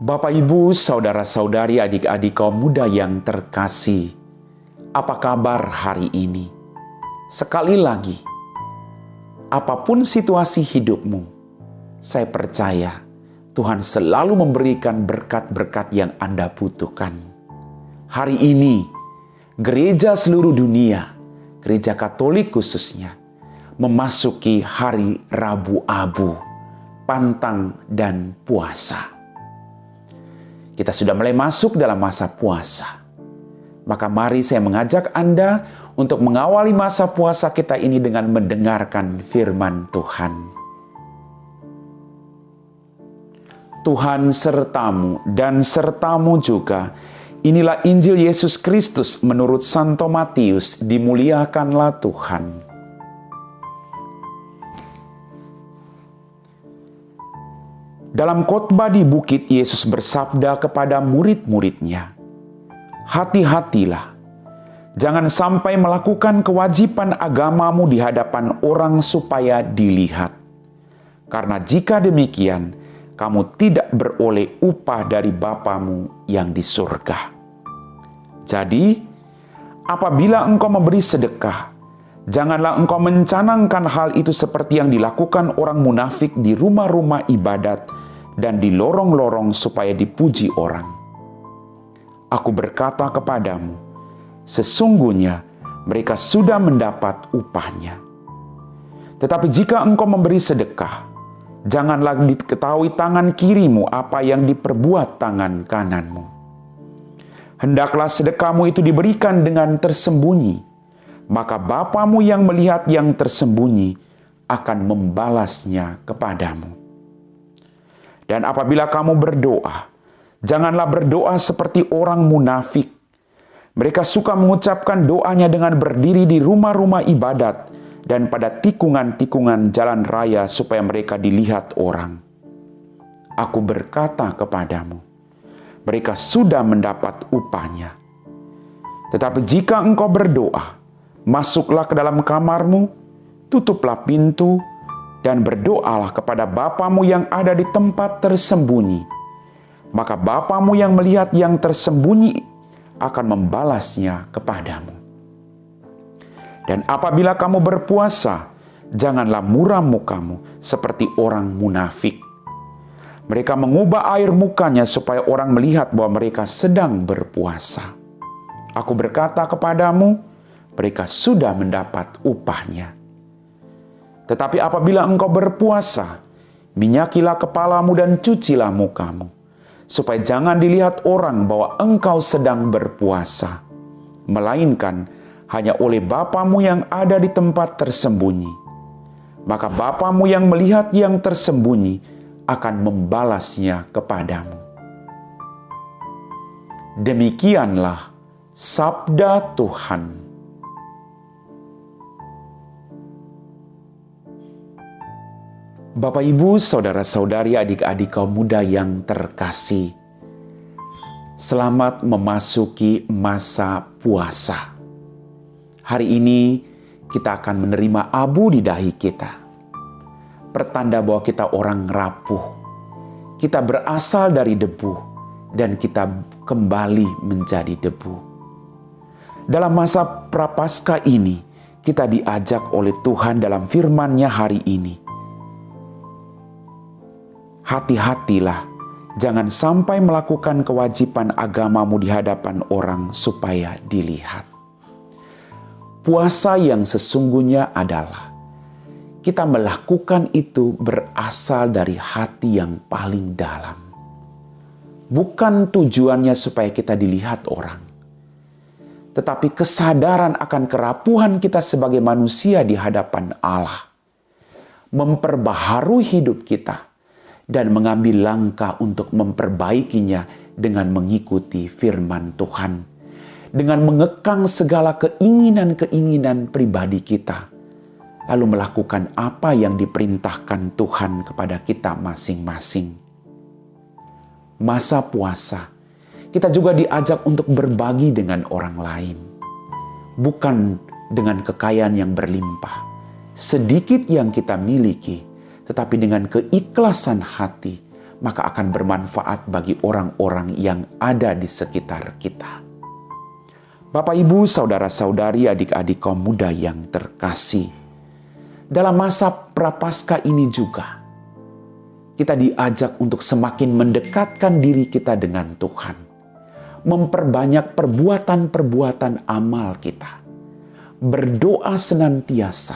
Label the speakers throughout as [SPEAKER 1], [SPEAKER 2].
[SPEAKER 1] Bapak, Ibu, saudara-saudari, adik-adik kaum muda yang terkasih, apa kabar hari ini? Sekali lagi, apapun situasi hidupmu, saya percaya Tuhan selalu memberikan berkat-berkat yang Anda butuhkan. Hari ini, gereja seluruh dunia, gereja Katolik khususnya, memasuki hari Rabu Abu, pantang dan puasa. Kita sudah mulai masuk dalam masa puasa. Maka mari saya mengajak Anda untuk mengawali masa puasa kita ini dengan mendengarkan firman Tuhan. Tuhan sertamu dan sertamu juga. Inilah Injil Yesus Kristus menurut Santo Matius. Dimuliakanlah Tuhan. Dalam khotbah di bukit, Yesus bersabda kepada murid-muridnya, "Hati-hatilah, jangan sampai melakukan kewajiban agamamu di hadapan orang supaya dilihat. Karena jika demikian, kamu tidak beroleh upah dari Bapamu yang di surga. Jadi, apabila engkau memberi sedekah, janganlah engkau mencanangkan hal itu seperti yang dilakukan orang munafik di rumah-rumah ibadat dan di lorong-lorong supaya dipuji orang. Aku berkata kepadamu, sesungguhnya mereka sudah mendapat upahnya. Tetapi jika engkau memberi sedekah, janganlah diketahui tangan kirimu apa yang diperbuat tangan kananmu. Hendaklah sedekahmu itu diberikan dengan tersembunyi, maka Bapamu yang melihat yang tersembunyi akan membalasnya kepadamu. Dan apabila kamu berdoa, janganlah berdoa seperti orang munafik. Mereka suka mengucapkan doanya dengan berdiri di rumah-rumah ibadat dan pada tikungan-tikungan jalan raya supaya mereka dilihat orang. Aku berkata kepadamu, mereka sudah mendapat upahnya. Tetapi jika engkau berdoa, masuklah ke dalam kamarmu, tutuplah pintu, dan berdoalah kepada Bapamu yang ada di tempat tersembunyi. Maka Bapamu yang melihat yang tersembunyi akan membalasnya kepadamu. Dan apabila kamu berpuasa, janganlah muram mukamu seperti orang munafik. Mereka mengubah air mukanya supaya orang melihat bahwa mereka sedang berpuasa. Aku berkata kepadamu, mereka sudah mendapat upahnya. Tetapi apabila engkau berpuasa, minyakilah kepalamu dan cucilah mukamu, supaya jangan dilihat orang bahwa engkau sedang berpuasa, melainkan hanya oleh Bapamu yang ada di tempat tersembunyi. Maka Bapamu yang melihat yang tersembunyi akan membalasnya kepadamu." Demikianlah sabda Tuhan. Bapak, Ibu, saudara-saudari, adik-adik kaum muda yang terkasih, selamat memasuki masa puasa. Hari ini kita akan menerima abu di dahi kita. Pertanda bahwa kita orang rapuh. Kita berasal dari debu dan kita kembali menjadi debu. Dalam masa Prapaskah ini, kita diajak oleh Tuhan dalam firman-Nya hari ini. Hati-hatilah, jangan sampai melakukan kewajiban agamamu di hadapan orang supaya dilihat. Puasa yang sesungguhnya adalah kita melakukan itu berasal dari hati yang paling dalam. Bukan tujuannya supaya kita dilihat orang, tetapi kesadaran akan kerapuhan kita sebagai manusia di hadapan Allah, memperbaharui hidup kita, dan mengambil langkah untuk memperbaikinya dengan mengikuti firman Tuhan. Dengan mengekang segala keinginan-keinginan pribadi kita. Lalu melakukan apa yang diperintahkan Tuhan kepada kita masing-masing. Masa puasa, kita juga diajak untuk berbagi dengan orang lain. Bukan dengan kekayaan yang berlimpah. Sedikit yang kita miliki, tetapi dengan keikhlasan hati maka akan bermanfaat bagi orang-orang yang ada di sekitar kita. Bapak, Ibu, saudara-saudari, adik-adik kaum muda yang terkasih, dalam masa Prapaskah ini juga, kita diajak untuk semakin mendekatkan diri kita dengan Tuhan. Memperbanyak perbuatan-perbuatan amal kita. Berdoa senantiasa,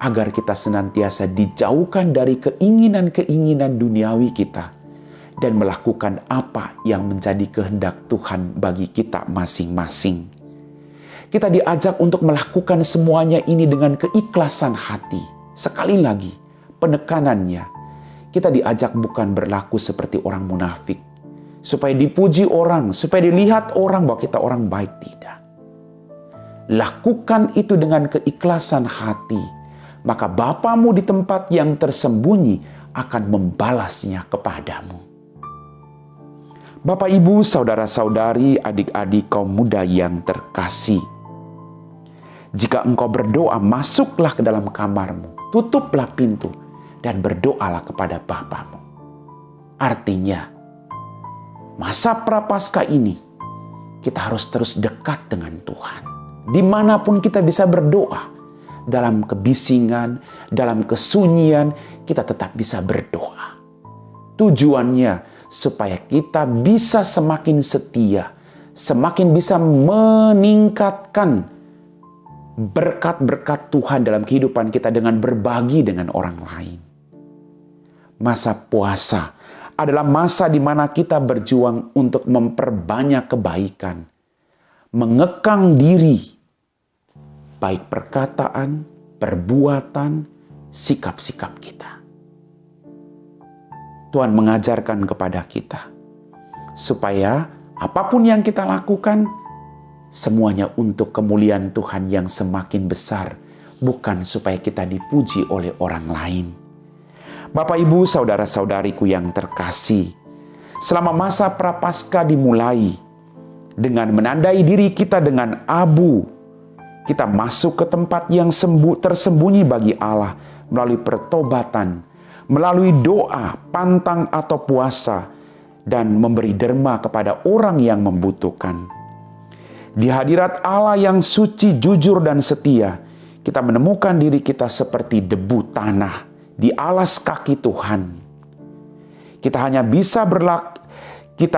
[SPEAKER 1] agar kita senantiasa dijauhkan dari keinginan-keinginan duniawi kita, dan melakukan apa yang menjadi kehendak Tuhan bagi kita masing-masing. Kita diajak untuk melakukan semuanya ini dengan keikhlasan hati. Sekali lagi, penekanannya, kita diajak bukan berlaku seperti orang munafik, supaya dipuji orang, supaya dilihat orang bahwa kita orang baik. Tidak. Lakukan itu dengan keikhlasan hati, maka Bapamu di tempat yang tersembunyi akan membalasnya kepadamu. Bapak, Ibu, saudara-saudari, adik-adik kaum muda yang terkasih, jika engkau berdoa, masuklah ke dalam kamarmu, tutuplah pintu, dan berdoalah kepada Bapamu. Artinya, masa Prapaskah ini, kita harus terus dekat dengan Tuhan. Dimanapun kita bisa berdoa, dalam kebisingan, dalam kesunyian, kita tetap bisa berdoa. Tujuannya, supaya kita bisa semakin setia, semakin bisa meningkatkan berkat-berkat Tuhan dalam kehidupan kita dengan berbagi dengan orang lain. Masa puasa adalah masa di mana kita berjuang untuk memperbanyak kebaikan, mengekang diri, baik perkataan, perbuatan, sikap-sikap kita. Tuhan mengajarkan kepada kita supaya apapun yang kita lakukan, semuanya untuk kemuliaan Tuhan yang semakin besar, bukan supaya kita dipuji oleh orang lain. Bapak, Ibu, saudara-saudariku yang terkasih, selama masa Prapaskah dimulai dengan menandai diri kita dengan abu, kita masuk ke tempat yang tersembunyi bagi Allah melalui pertobatan, melalui doa, pantang atau puasa, dan memberi derma kepada orang yang membutuhkan. Di hadirat Allah yang suci, jujur, dan setia, kita menemukan diri kita seperti debu tanah di alas kaki Tuhan. Kita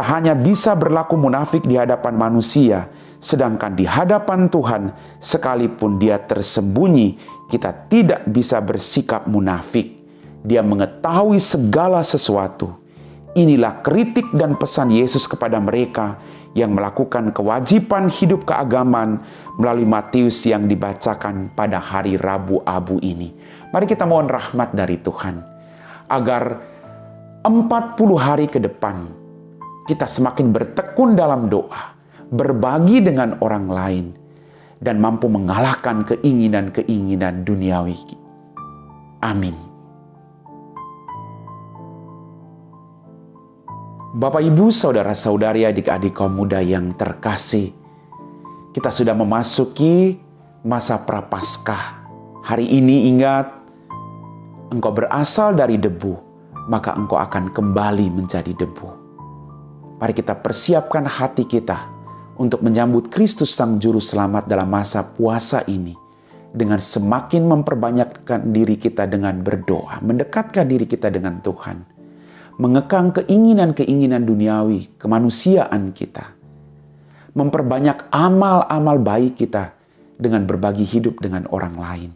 [SPEAKER 1] hanya bisa berlaku munafik di hadapan manusia, sedangkan di hadapan Tuhan, sekalipun Dia tersembunyi, kita tidak bisa bersikap munafik. Dia mengetahui segala sesuatu. Inilah kritik dan pesan Yesus kepada mereka yang melakukan kewajiban hidup keagamaan melalui Matius yang dibacakan pada hari Rabu Abu ini. Mari kita mohon rahmat dari Tuhan, agar 40 hari ke depan kita semakin bertekun dalam doa, berbagi dengan orang lain, dan mampu mengalahkan keinginan-keinginan duniawi. Amin. Bapak, Ibu, saudara-saudari, adik-adik kaum muda yang terkasih, kita sudah memasuki masa Prapaskah. Hari ini ingat, engkau berasal dari debu, maka engkau akan kembali menjadi debu. Mari kita persiapkan hati kita untuk menyambut Kristus Sang Juru Selamat dalam masa puasa ini, dengan semakin memperbanyakkan diri kita dengan berdoa, mendekatkan diri kita dengan Tuhan, mengekang keinginan-keinginan duniawi, kemanusiaan kita, memperbanyak amal-amal baik kita dengan berbagi hidup dengan orang lain.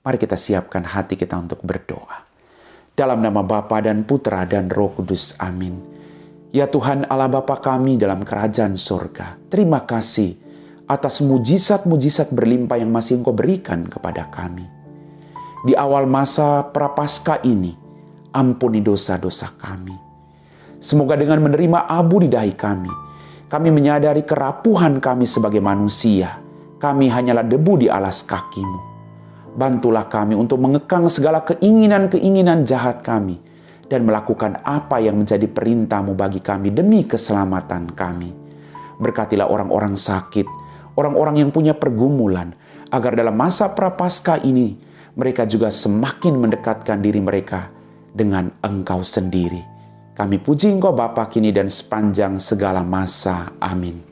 [SPEAKER 1] Mari kita siapkan hati kita untuk berdoa. Dalam nama Bapa dan Putra dan Roh Kudus, amin. Ya Tuhan Allah Bapa kami dalam kerajaan surga, terima kasih atas mujizat-mujizat berlimpah yang masih Engkau berikan kepada kami. Di awal masa Prapaskah ini, ampuni dosa-dosa kami. Semoga dengan menerima abu di dahi kami menyadari kerapuhan kami sebagai manusia. Kami hanyalah debu di alas kaki-Mu. Bantulah kami untuk mengekang segala keinginan-keinginan jahat kami, dan melakukan apa yang menjadi perintah-Mu bagi kami demi keselamatan kami. Berkatilah orang-orang sakit, orang-orang yang punya pergumulan, agar dalam masa Prapaskah ini, mereka juga semakin mendekatkan diri mereka dengan Engkau sendiri. Kami puji Engkau Bapa kini dan sepanjang segala masa. Amin.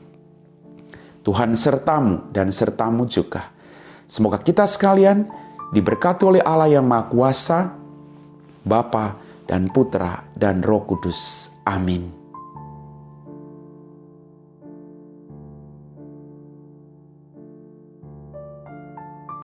[SPEAKER 1] Tuhan sertamu dan sertamu juga. Semoga kita sekalian diberkati oleh Allah yang Maha Kuasa, Bapa dan Putra dan Roh Kudus. Amin.